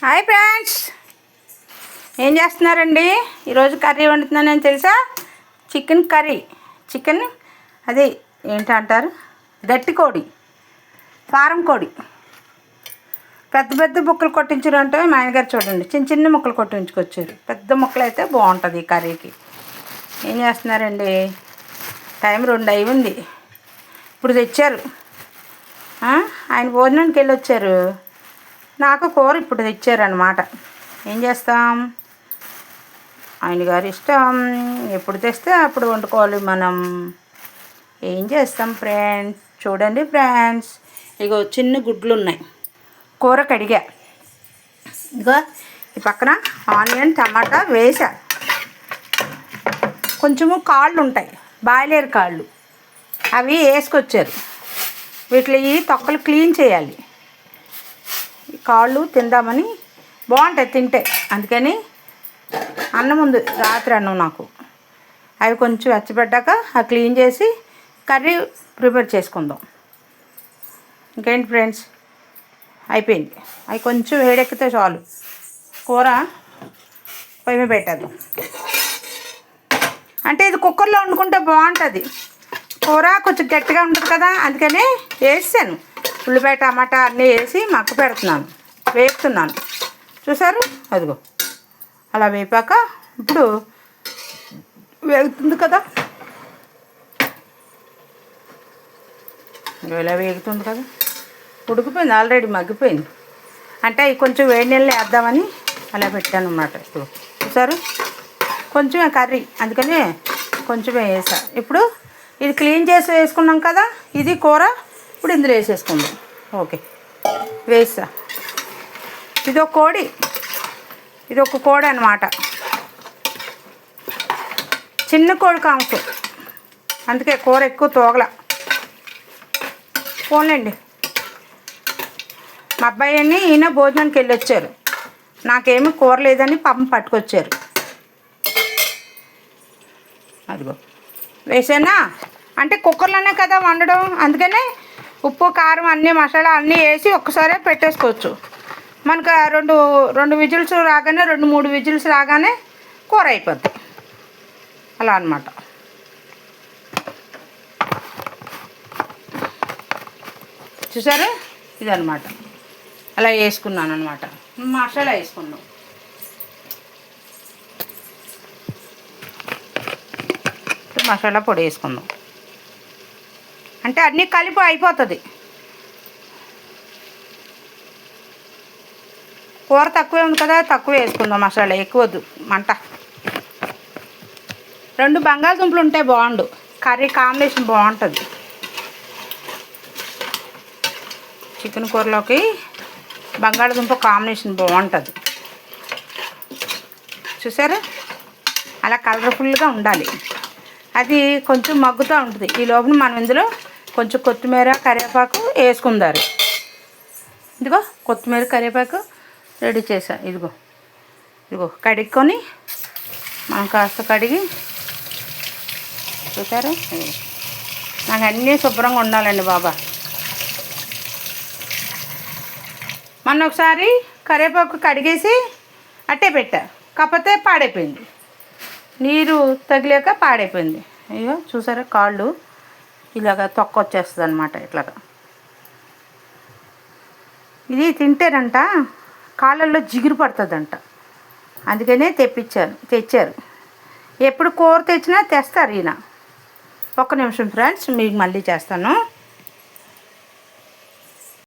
Hi friends, ఏం చేస్తున్నారండి? ఈరోజు కర్రీ వండుతున్నానని తెలుసా? Chicken curry. చికెన్ అది ఏంటంటారు, గట్టి కోడి, ఫారం కోడి. పెద్ద పెద్ద ముక్కలు కొట్టించారు అంటే మా ఆయనగారు చూడండి, చిన్న చిన్న ముక్కలు కొట్టించుకొచ్చారు. పెద్ద ముక్కలు అయితే బాగుంటుంది ఈ కర్రీకి. ఏం చేస్తున్నారండి? టైం 2 అయింది. ఇప్పుడు తెచ్చారు. ఆయన భోజనానికి వెళ్ళి వచ్చారు. నాకు కూర ఇప్పుడు తెచ్చారనమాట. ఏం చేస్తాం, ఆయన గారి ఇష్టం. ఎప్పుడు తెస్తే అప్పుడు వండుకోవాలి మనం. ఏం చేస్తాం ఫ్రెండ్స్? చూడండి ఫ్రెండ్స్, ఇగో చిన్న గుడ్లు ఉన్నాయి. కూర కడిగా. ఇగో ఈ పక్కన ఆనియన్ టమాటా వేసా. కొంచెము కాళ్ళు ఉంటాయి, బాయిలేరు కాళ్ళు, అవి వేసుకొచ్చారు. వీటిలో ఈ తొక్కలు క్లీన్ చేయాలి. కాళ్ళు తిందామని, బాగుంటాయి తింటే. అందుకని అన్నం ఉంది, రాత్రి అన్నం నాకు. అవి కొంచెం వెచ్చబడ్డాక అవి క్లీన్ చేసి కర్రీ ప్రిపేర్ చేసుకుందాం. ఇంకేంటి ఫ్రెండ్స్, అయిపోయింది. అవి కొంచెం వేడెక్కితే చాలు, కూర పొయ్యి మీద పెట్టేద్దాం. అంటే ఇది కుక్కర్లో వండుకుంటే బాగుంటుంది. కూర కొంచెం గట్టిగా ఉంటుంది కదా, అందుకని వేసాను. ఉల్లిపాయ టమాటా అన్నీ వేసి మక్క పెడుతున్నాను, వేపుతున్నాను. చూసారు, అదిగో అలా వేపాక ఇప్పుడు వేగుతుంది కదా, ఇలా వేగుతుంది కదా, ఉడికిపోయింది ఆల్రెడీ, మగ్గిపోయింది. అంటే అవి కొంచెం వేడి నీళ్ళు వేద్దామని అలా పెట్టాను అన్నమాట. ఇప్పుడు చూసారు, కొంచెమే కర్రీ, అందుకని కొంచెమే వేసా. ఇప్పుడు ఇది క్లీన్ చేసి వేసుకున్నాం కదా, ఇది కూర ఇప్పుడు ఇందులో వేసేసుకుందాం. ఓకే, వేసా. ఇది ఒక కోడి, ఇది ఒక కోడి అన్నమాట. చిన్న కోడి కాంకు, అందుకే కూర ఎక్కువ తోగల. పోన్లేండి. మా అబ్బాయిని ఈయన భోజనానికి వెళ్ళి వచ్చారు. నాకేమీ కూర లేదని పాపం పట్టుకొచ్చారు. అదిగో వేసానా. అంటే కుక్కర్లోనే కదా వండడం, అందుకనే ఉప్పు కారం అన్నీ మసాలా అన్నీ వేసి ఒక్కసారే పెట్టేసుకోవచ్చు. మనకు రెండు విజిల్స్ రాగానే, 2-3 విజిల్స్ రాగానే కూర అయిపోద్ది. అలా అన్నమాట. చూసారు, ఇదన్నమాట. అలా వేసుకున్నాను అనమాట. మసాలా వేసుకున్నాం. మసాలా పొడి వేసుకుందాం, అంటే అన్నీ కలిపి అయిపోతుంది. కూర తక్కువే ఉంది కదా, తక్కువ వేసుకుందాం మసాలా, ఎక్కువ వద్దు మంట. 2 బంగాళదుంపలు ఉంటే బాగుండు, కర్రీ కాంబినేషన్ బాగుంటుంది. చికెన్ కూరలోకి బంగాళదుంప కాంబినేషన్ బాగుంటుంది. చూసారా, అలా కలర్ఫుల్గా ఉండాలి. అది కొంచెం మగ్గుతూ ఉంటుంది. ఈ లోపల మనం ఇందులో కొంచెం కొత్తిమీర కరివేపాకు వేసుకుందారు. ఇదిగో కొత్తిమీర కరివేపాకు రెడీ చేసా. ఇదిగో కడుక్కొని మనం కాస్త కడిగి, చూసారా, నాకు అన్నీ శుభ్రంగా ఉండాలండి బాబా. మొన్న ఒకసారి కరివేపాకు కడిగేసి అట్టే పెట్టా, కాకపోతే పాడైపోయింది, నీరు తగిలేక పాడైపోయింది. అయ్యో చూసారా, కాళ్ళు ఇలాగ తొక్క వచ్చేస్తుంది అనమాట. ఇట్లాగా ఇది తింటేనంట కాళ్ళల్లో జిగురు పడుతుందంట, అందుకనే తెచ్చారు. ఎప్పుడు కూర తెచ్చినా తెస్తారు ఈయన. ఒక్క నిమిషం ఫ్రెండ్స్, మీకు మళ్ళీ చేస్తాను.